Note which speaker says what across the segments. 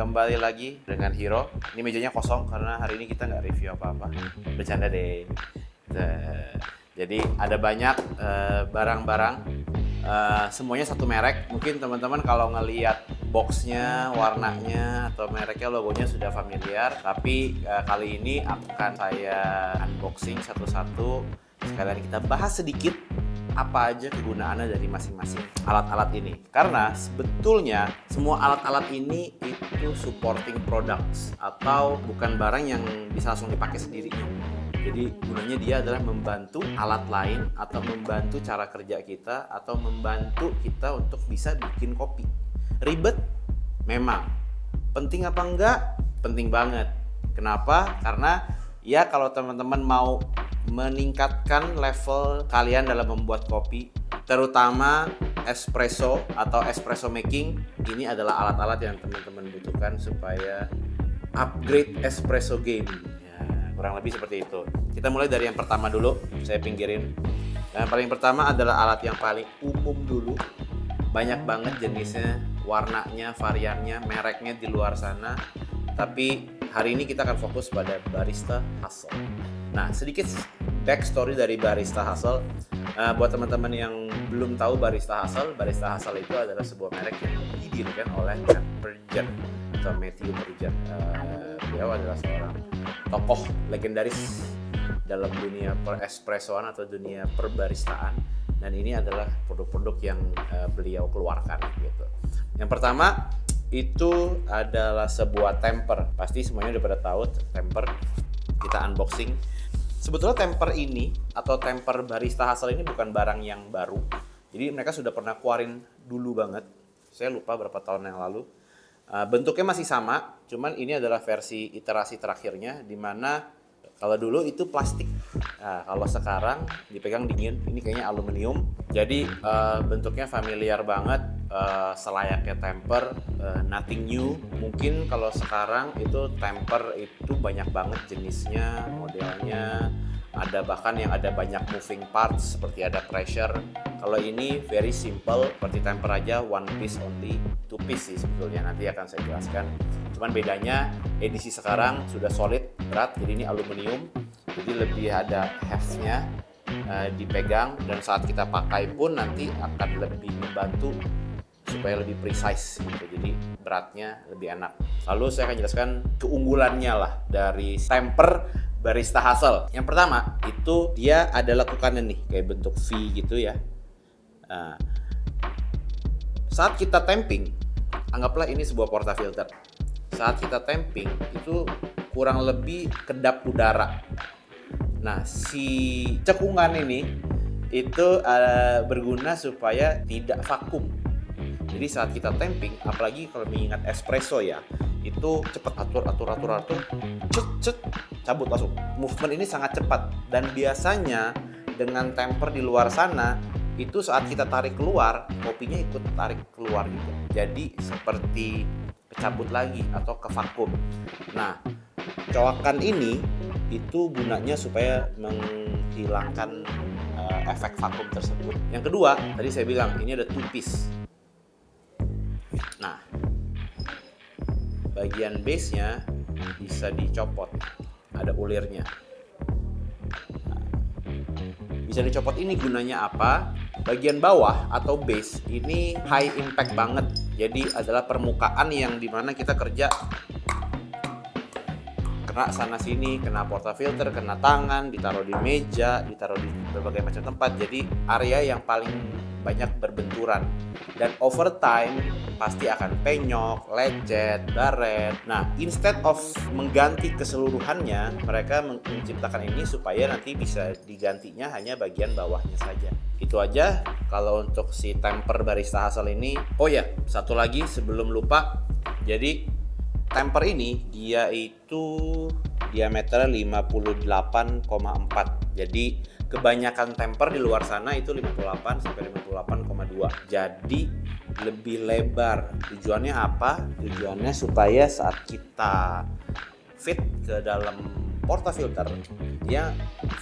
Speaker 1: kembali lagi dengan Hiro. Ini mejanya kosong karena hari ini kita nggak review apa-apa. Bercanda deh. Jadi ada banyak barang-barang, semuanya satu merek. Mungkin teman-teman kalau ngelihat boxnya, warnanya, atau mereknya, logonya sudah familiar. Tapi kali ini akan saya unboxing satu-satu. Sekalian kita bahas sedikit apa aja kegunaannya dari masing-masing alat-alat ini. Karena sebetulnya semua alat-alat ini itu supporting products atau bukan barang yang bisa langsung dipakai sendirinya. Jadi gunanya dia adalah membantu alat lain atau membantu cara kerja kita atau membantu kita untuk bisa bikin kopi. Ribet? Memang. Penting apa enggak? Penting banget. Kenapa? Karena ya kalau teman-teman mau meningkatkan level kalian dalam membuat kopi, terutama espresso atau espresso making, ini adalah alat-alat yang teman-teman butuhkan supaya upgrade espresso game. Ya, kurang lebih seperti itu. Kita mulai dari yang pertama dulu, saya pinggirin. Yang paling pertama adalah alat yang paling umum dulu. Banyak banget jenisnya, warnanya, variannya, mereknya di luar sana. Tapi hari ini kita akan fokus pada Barista Hustle. Nah, sedikit backstory dari Barista Hustle. Buat teman-teman yang belum tahu Barista Hustle itu adalah sebuah merek yang didirikan oleh Matt Perger atau Matthew Perger. Beliau adalah seorang tokoh legendaris dalam dunia per-espressoan atau dunia perbaristaan. Dan ini adalah produk-produk yang beliau keluarkan gitu. Yang pertama itu adalah sebuah temper. Pasti semuanya udah pada tahu temper. Kita unboxing. Sebetulnya temper ini atau temper Barista Hustle ini bukan barang yang baru. Jadi mereka sudah pernah keluarin dulu banget. Saya lupa berapa tahun yang lalu. Bentuknya masih sama, cuman ini adalah versi iterasi terakhirnya, di mana kalau dulu itu plastik. Nah, kalau sekarang dipegang dingin, ini kayaknya aluminium. Jadi bentuknya familiar banget, selayaknya temper, nothing new. Mungkin kalau sekarang itu temper itu banyak banget jenisnya, modelnya. Ada bahkan yang ada banyak moving parts seperti ada pressure. Kalau ini very simple, seperti temper aja, one piece only, two piece sih sebetulnya, nanti akan saya jelaskan. Cuman bedanya edisi sekarang sudah solid, berat, jadi ini aluminium, jadi lebih ada heft-nya, dipegang, dan saat kita pakai pun nanti akan lebih membantu supaya lebih precise gitu, jadi beratnya lebih enak. Lalu saya akan jelaskan keunggulannya lah dari temper Barista Hustle. Yang pertama itu dia ada lekukannya nih, kayak bentuk V gitu ya. Nah, saat kita tamping, anggaplah ini sebuah portafilter. Saat kita tamping itu kurang lebih kedap udara. Nah, si cekungan ini itu berguna supaya tidak vakum. Jadi saat kita tamping, apalagi kalau mengingat espresso ya, itu cepat atur, cet, cabut langsung. Movement ini sangat cepat, dan biasanya dengan temper di luar sana itu saat kita tarik keluar, kopinya ikut tarik keluar gitu. Jadi seperti kecabut lagi atau ke vakum. Nah, colokan ini itu gunanya supaya menghilangkan efek vakum tersebut. Yang kedua, tadi saya bilang ini ada two piece. Nah, bagian base-nya bisa dicopot, ada ulirnya. Nah, bisa dicopot ini gunanya apa? Bagian bawah atau base ini high impact banget. Jadi adalah permukaan yang dimana kita kerja kena sana sini, kena portafilter, kena tangan, ditaruh di meja, ditaruh di berbagai macam tempat. Jadi area yang paling banyak berbenturan, dan over time pasti akan penyok, lecet, baret. Nah, instead of mengganti keseluruhannya, mereka menciptakan ini supaya nanti bisa digantinya hanya bagian bawahnya saja. Itu aja kalau untuk si temper Barista Hustle ini. Oh ya, satu lagi sebelum lupa. Jadi temper ini dia itu diameternya 58,4. Jadi kebanyakan temper di luar sana itu 58 sampai 58,2. Jadi lebih lebar. Tujuannya apa? Tujuannya supaya saat kita fit ke dalam portafilter, dia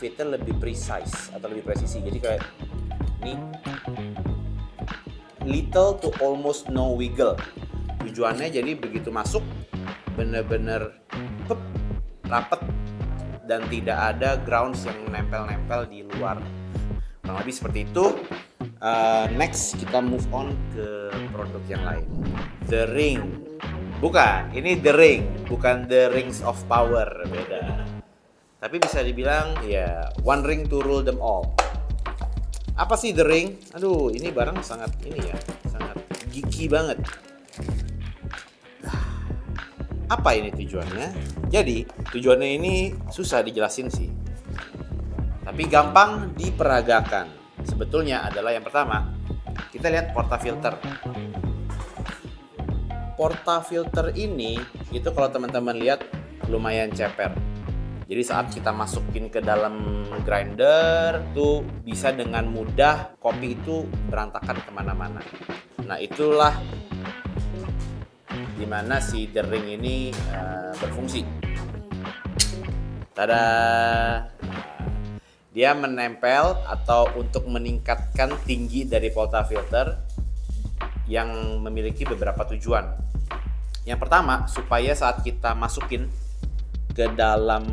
Speaker 1: fitnya lebih precise atau lebih presisi. Jadi kayak ini little to almost no wiggle. Tujuannya jadi begitu masuk bener-bener rapet dan tidak ada grounds yang nempel-nempel di luar. Kurang lebih seperti itu. Next kita move on ke produk yang lain. The Ring. Bukan, ini The Ring, bukan The Rings of Power, beda. Tapi bisa dibilang ya one ring to rule them all. Apa sih The Ring? Aduh, ini barang sangat sangat geeky banget. Apa ini tujuannya? Jadi, tujuannya ini susah dijelasin sih. Tapi gampang diperagakan. Sebetulnya adalah yang pertama, kita lihat portafilter. Portafilter ini, itu kalau teman-teman lihat lumayan ceper. Jadi saat kita masukin ke dalam grinder, tuh bisa dengan mudah kopi itu berantakan kemana-mana. Nah, itulah dimana si The Ring ini berfungsi. Tada! Dia menempel atau untuk meningkatkan tinggi dari portafilter yang memiliki beberapa tujuan. Yang pertama, supaya saat kita masukin ke dalam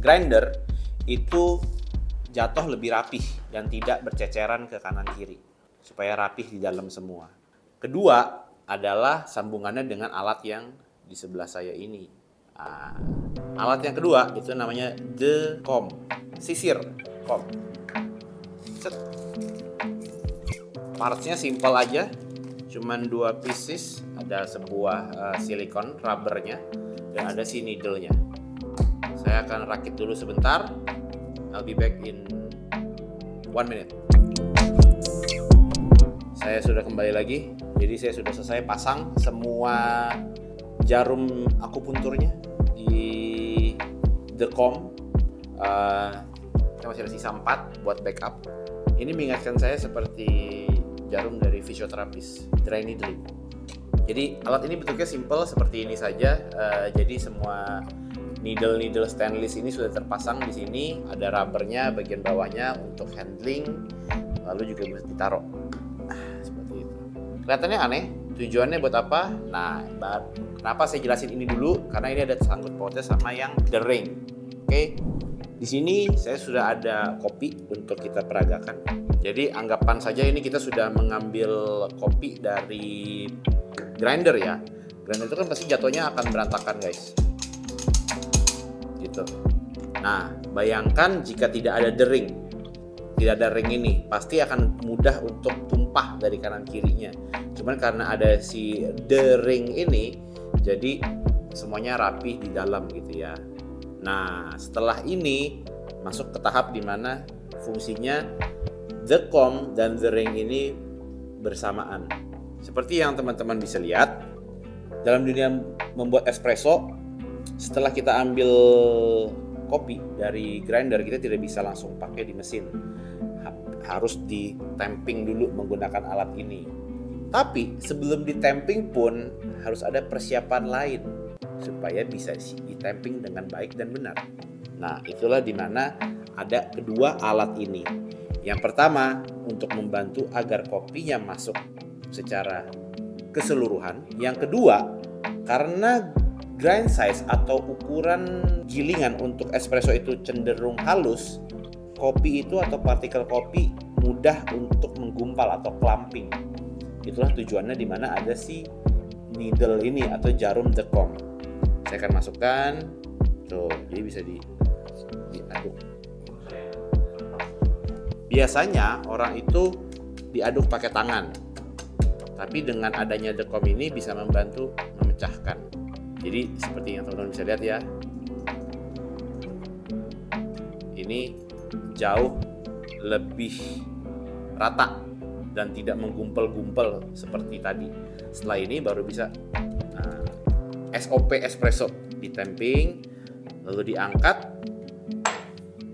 Speaker 1: grinder itu jatuh lebih rapih dan tidak berceceran ke kanan kiri, supaya rapih di dalam semua. Kedua adalah sambungannya dengan alat yang di sebelah saya ini. Alat yang kedua itu namanya The Comb, sisir comb. Partsnya simpel aja, cuman 2 pieces, ada sebuah silikon rubbernya dan ada si needle-nya. Saya akan rakit dulu sebentar. I'll be back in 1 minute. Saya sudah kembali lagi. Jadi saya sudah selesai pasang semua jarum akupunturnya di The Comb. Kita masih ada sisa 4 buat backup. Ini mengingatkan saya seperti jarum dari fisioterapis, dry needling. Jadi alat ini bentuknya simple seperti ini saja. Jadi semua needle stainless ini sudah terpasang di sini. Ada rubbernya bagian bawahnya untuk handling. Lalu juga bisa ditaruh. Seperti itu. Kelihatannya aneh. Tujuannya buat apa? Nah, kenapa saya jelasin ini dulu? Karena ini ada sangkut pautnya sama yang The Ring. Oke. Di sini saya sudah ada kopi untuk kita peragakan. Jadi anggapan saja ini kita sudah mengambil kopi dari grinder ya. Grinder itu kan pasti jatuhnya akan berantakan guys. Gitu. Nah, bayangkan jika tidak ada The Ring. Tidak ada ring ini, pasti akan mudah untuk tumpah dari kanan kirinya. Cuman karena ada si The Ring ini, jadi semuanya rapih di dalam gitu ya. Nah, setelah ini masuk ke tahap dimana fungsinya The Comb dan The Ring ini bersamaan. Seperti yang teman-teman bisa lihat, dalam dunia membuat espresso, setelah kita ambil kopi dari grinder, kita tidak bisa langsung pakai di mesin. Harus di-tamping dulu menggunakan alat ini. Tapi sebelum di-tamping pun harus ada persiapan lain supaya bisa di-tamping dengan baik dan benar. Nah, itulah dimana ada kedua alat ini. Yang pertama untuk membantu agar kopinya masuk secara keseluruhan. Yang kedua, karena grind size atau ukuran gilingan untuk espresso itu cenderung halus, kopi itu atau partikel kopi mudah untuk menggumpal atau clumping. Itulah tujuannya di mana ada si needle ini atau jarum The Comb. Saya akan masukkan, tuh, jadi bisa diaduk. Biasanya orang itu diaduk pakai tangan, tapi dengan adanya The Comb ini bisa membantu memecahkan. Jadi seperti yang teman-teman bisa lihat ya, ini jauh lebih rata dan tidak menggumpal-gumpal seperti tadi. Setelah ini baru bisa SOP espresso, di-tamping lalu diangkat.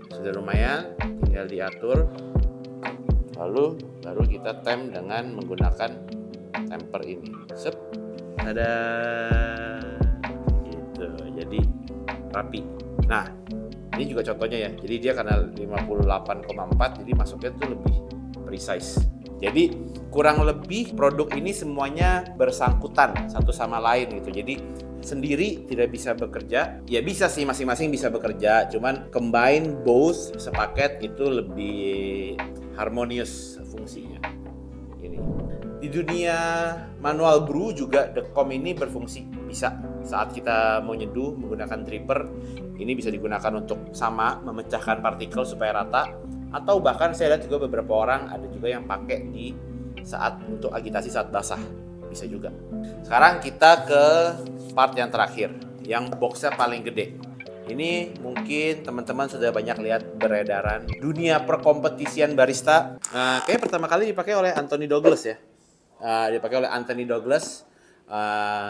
Speaker 1: Sudah lumayan, tinggal diatur. Lalu baru kita temp dengan menggunakan temper ini. Sep. Ada gitu. Jadi rapi. Nah, ini juga contohnya ya. Jadi dia karena 58,4 jadi masuknya tuh lebih precise. Jadi kurang lebih produk ini semuanya bersangkutan satu sama lain gitu. Jadi sendiri tidak bisa bekerja, ya bisa sih masing-masing bisa bekerja, cuman combine both sepaket itu lebih harmonious fungsinya. Ini di dunia manual brew juga Decom ini berfungsi, bisa saat kita mau nyeduh menggunakan dripper ini bisa digunakan untuk sama memecahkan partikel supaya rata, atau bahkan saya lihat juga beberapa orang ada juga yang pakai di saat untuk agitasi saat basah, bisa juga. Sekarang kita ke part yang terakhir, yang boxnya paling gede. Ini mungkin teman-teman sudah banyak lihat beredaran dunia perkompetisian barista. Kayaknya pertama kali dipakai oleh Anthony Douglas ya. Dipakai oleh Anthony Douglas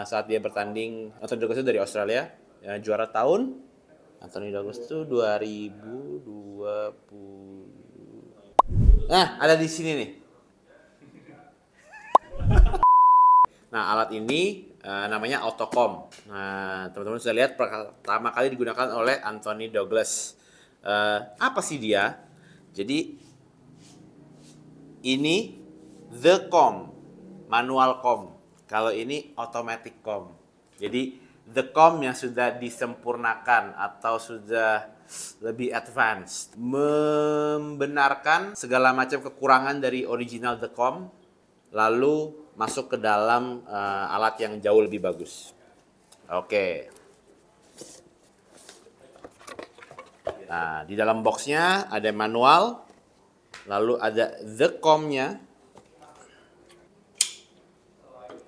Speaker 1: saat dia bertanding. Anthony Douglas itu dari Australia, juara tahun. Anthony Douglas itu 2020. Nah, ada di sini nih. Nah, alat ini namanya Autocom. Nah, teman-teman sudah lihat pertama kali digunakan oleh Anthony Douglas. Apa sih dia? Jadi ini the com, manual com. Kalau ini automatic com. Jadi the com yang sudah disempurnakan atau sudah lebih advance, membenarkan segala macam kekurangan dari original the com, lalu masuk ke dalam alat yang jauh lebih bagus. Oke. Nah, di dalam boxnya ada manual, lalu ada the com-nya,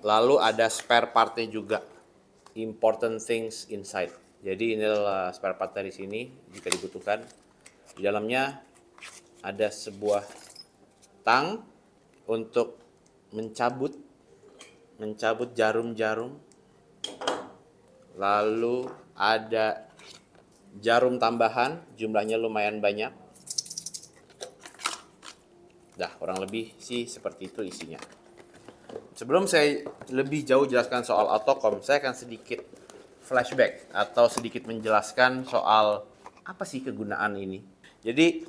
Speaker 1: lalu ada spare part-nya juga, important things inside. Jadi ini adalah spare part dari sini jika dibutuhkan. Di dalamnya ada sebuah tang untuk mencabut jarum-jarum. Lalu ada jarum tambahan, jumlahnya lumayan banyak. Dah, kurang lebih sih seperti itu isinya. Sebelum saya lebih jauh jelaskan soal Autocom, saya akan sedikit flashback atau sedikit menjelaskan soal apa sih kegunaan ini. Jadi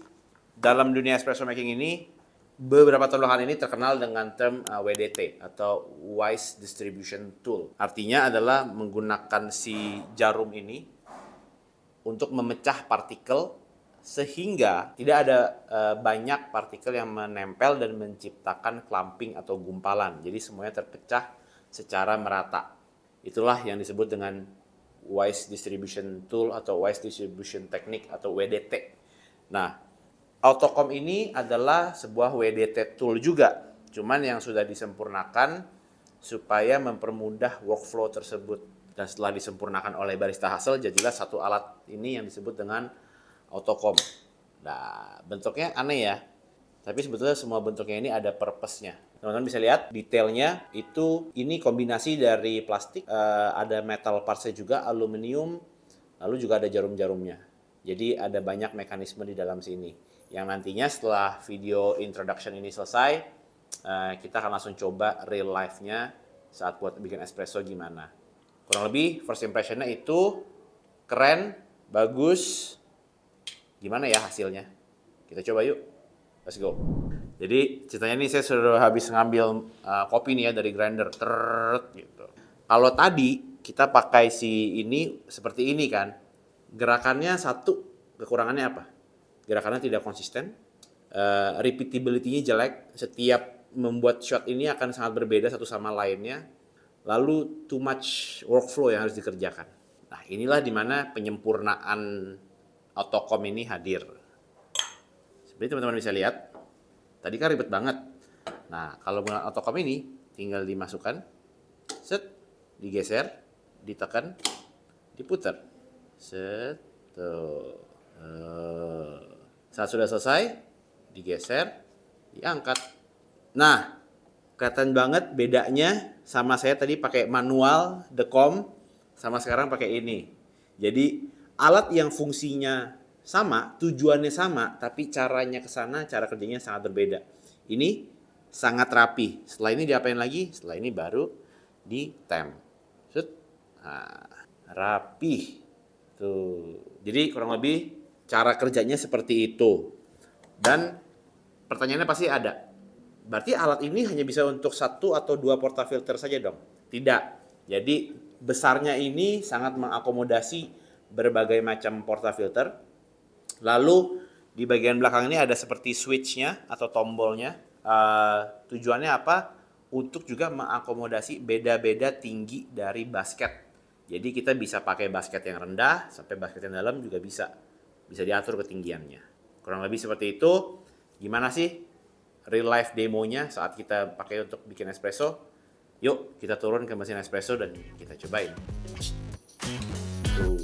Speaker 1: dalam dunia espresso making ini, beberapa tahun belakangan ini terkenal dengan term WDT atau Wise Distribution Tool. Artinya adalah menggunakan si jarum ini untuk memecah partikel sehingga tidak ada banyak partikel yang menempel dan menciptakan clumping atau gumpalan. Jadi semuanya terpecah secara merata. Itulah yang disebut dengan Wise Distribution Tool atau Wise Distribution Technique atau WDT. Nah, Autocom ini adalah sebuah WDT tool juga, cuman yang sudah disempurnakan supaya mempermudah workflow tersebut. Dan setelah disempurnakan oleh barista Hassel, jadilah satu alat ini yang disebut dengan Autocom. Nah, bentuknya aneh ya, tapi sebetulnya semua bentuknya ini ada purpose-nya. Teman-teman bisa lihat detailnya itu, ini kombinasi dari plastik, ada metal parts-nya juga, aluminium, lalu juga ada jarum-jarumnya. Jadi ada banyak mekanisme di dalam sini. Yang nantinya setelah video introduction ini selesai, kita akan langsung coba real life-nya saat buat bikin espresso gimana. Kurang lebih first impression-nya itu keren, bagus. Gimana ya hasilnya? Kita coba yuk. Let's go. Jadi ceritanya ini saya sudah habis ngambil kopi nih ya dari grinder. Gitu. Kalau tadi kita pakai si ini seperti ini kan, gerakannya satu, kekurangannya apa? Gerakannya tidak konsisten, repeatability-nya jelek, setiap membuat shot ini akan sangat berbeda satu sama lainnya, lalu too much workflow yang harus dikerjakan. Nah, inilah dimana penyempurnaan Autocom ini hadir. Seperti teman-teman bisa lihat, tadi kan ribet banget. Nah, kalau menggunakan Autocom ini, tinggal dimasukkan, set, digeser, ditekan, diputar, set, tuh. Saat sudah selesai, digeser, diangkat. Nah, kelihatan banget bedanya sama saya tadi pakai manual Decom sama sekarang pakai ini. Jadi alat yang fungsinya sama, tujuannya sama, tapi caranya ke sana, cara kerjanya sangat berbeda. Ini sangat rapi. Setelah ini diapain lagi? Setelah ini baru ditem. Nah, rapi. Tuh. Jadi kurang lebih cara kerjanya seperti itu. Dan pertanyaannya pasti ada. berarti alat ini hanya bisa untuk 1 atau 2 portafilter saja dong? Tidak. Jadi besarnya ini sangat mengakomodasi berbagai macam portafilter. Lalu di bagian belakang ini ada seperti switch-nya atau tombolnya. Tujuannya apa? Untuk juga mengakomodasi beda-beda tinggi dari basket. Jadi kita bisa pakai basket yang rendah sampai basket yang dalam juga bisa diatur ketinggiannya. Kurang lebih seperti itu. Gimana sih real life demonya saat kita pakai untuk bikin espresso? Yuk kita turun ke mesin espresso dan kita cobain. Tuh.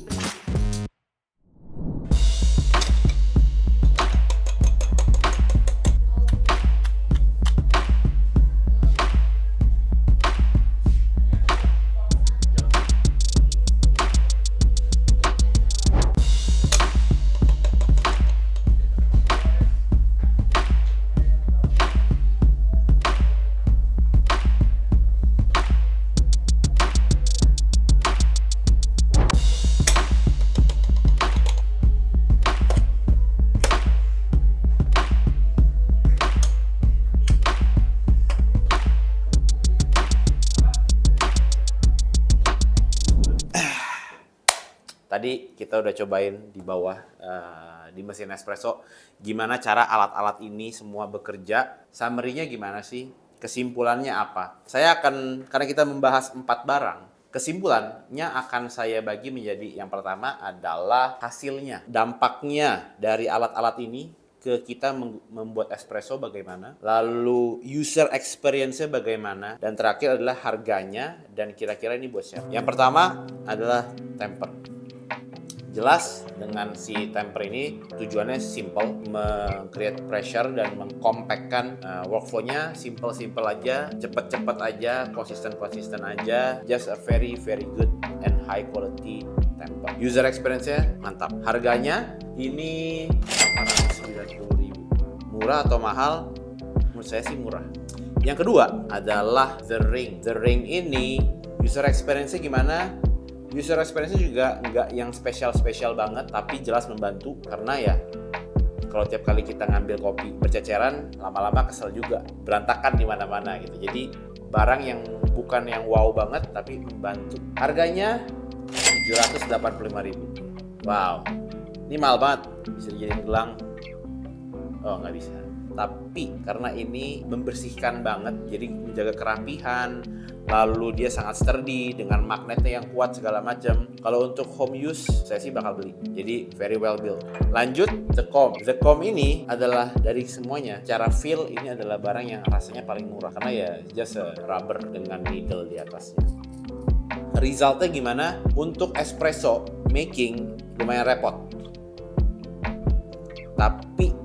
Speaker 1: Tadi kita udah cobain di bawah di mesin espresso gimana cara alat-alat ini semua bekerja. Summary-nya gimana sih? Kesimpulannya apa? Karena kita membahas 4 barang, kesimpulannya akan saya bagi menjadi yang pertama adalah hasilnya, dampaknya dari alat-alat ini ke kita membuat espresso bagaimana, lalu user experience-nya bagaimana, dan terakhir adalah harganya dan kira-kira ini buat siapa. Yang pertama adalah temper. Jelas dengan si temper ini tujuannya simple, meng-create pressure dan mengcompactkan workflow-nya simple aja, cepet aja, konsisten aja, just a very good and high quality temper. User experience-nya mantap. Harganya ini 890.000. Murah atau mahal? Menurut saya sih murah. Yang kedua adalah The Ring. The Ring ini user experience-nya gimana? User experience juga nggak yang spesial banget, tapi jelas membantu karena ya kalau tiap kali kita ngambil kopi berceceran, lama-lama kesel juga, berantakan di mana-mana gitu. Jadi barang yang bukan yang wow banget, tapi membantu. Harganya 785.000. Wow, ini mahal banget. Bisa dijadiin gelang? Oh nggak bisa. Tapi karena ini membersihkan banget, jadi menjaga kerapihan, lalu dia sangat sturdy dengan magnetnya yang kuat segala macam. Kalau untuk home use, saya sih bakal beli. Jadi very well built. Lanjut, The Comb. The Comb ini adalah dari semuanya, cara feel ini adalah barang yang rasanya paling murah karena ya just a rubber dengan needle di atasnya. Resultnya gimana? Untuk espresso making lumayan repot, tapi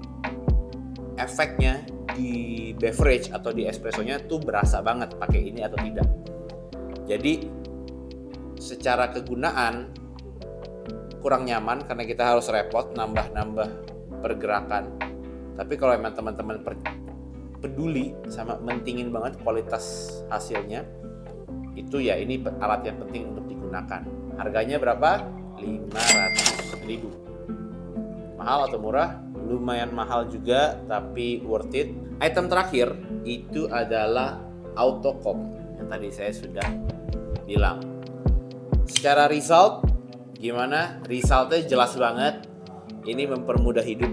Speaker 1: efeknya di beverage atau di espressonya tuh berasa banget pakai ini atau tidak. Jadi secara kegunaan kurang nyaman karena kita harus repot nambah pergerakan. Tapi kalau emang teman-teman peduli sama mentingin banget kualitas hasilnya, itu ya ini alat yang penting untuk digunakan. Harganya berapa? 500.000. Mahal atau murah? Lumayan mahal juga, tapi worth it. Item terakhir itu adalah autocomb yang tadi saya sudah bilang. Secara result gimana? Resultnya jelas banget. Ini mempermudah hidup.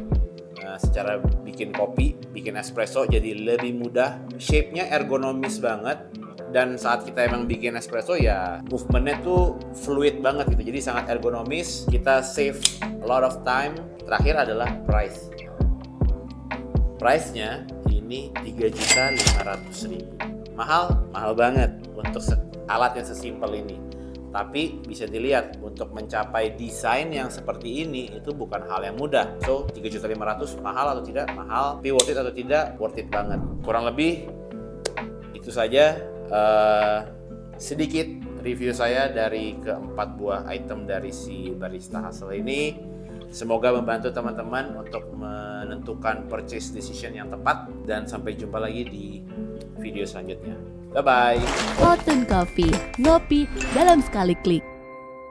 Speaker 1: Secara bikin kopi, bikin espresso jadi lebih mudah. Shape-nya ergonomis banget. Dan saat kita emang bikin espresso ya movementnya tuh fluid banget gitu. Jadi sangat ergonomis. Kita save a lot of time. Terakhir adalah price. Price-nya ini 3.500.000. Mahal banget untuk alat yang sesimpel ini. Tapi bisa dilihat untuk mencapai desain yang seperti ini itu bukan hal yang mudah. So 3.500.000 mahal atau tidak? Mahal. Tapi worth it atau tidak? Worth it banget. Kurang lebih itu saja sedikit review saya dari keempat buah item dari si Barista Hustle ini. Semoga membantu teman-teman untuk menentukan purchase decision yang tepat, dan sampai jumpa lagi di video selanjutnya. Bye-bye.
Speaker 2: Fortune Coffee, ngopi dalam sekali klik.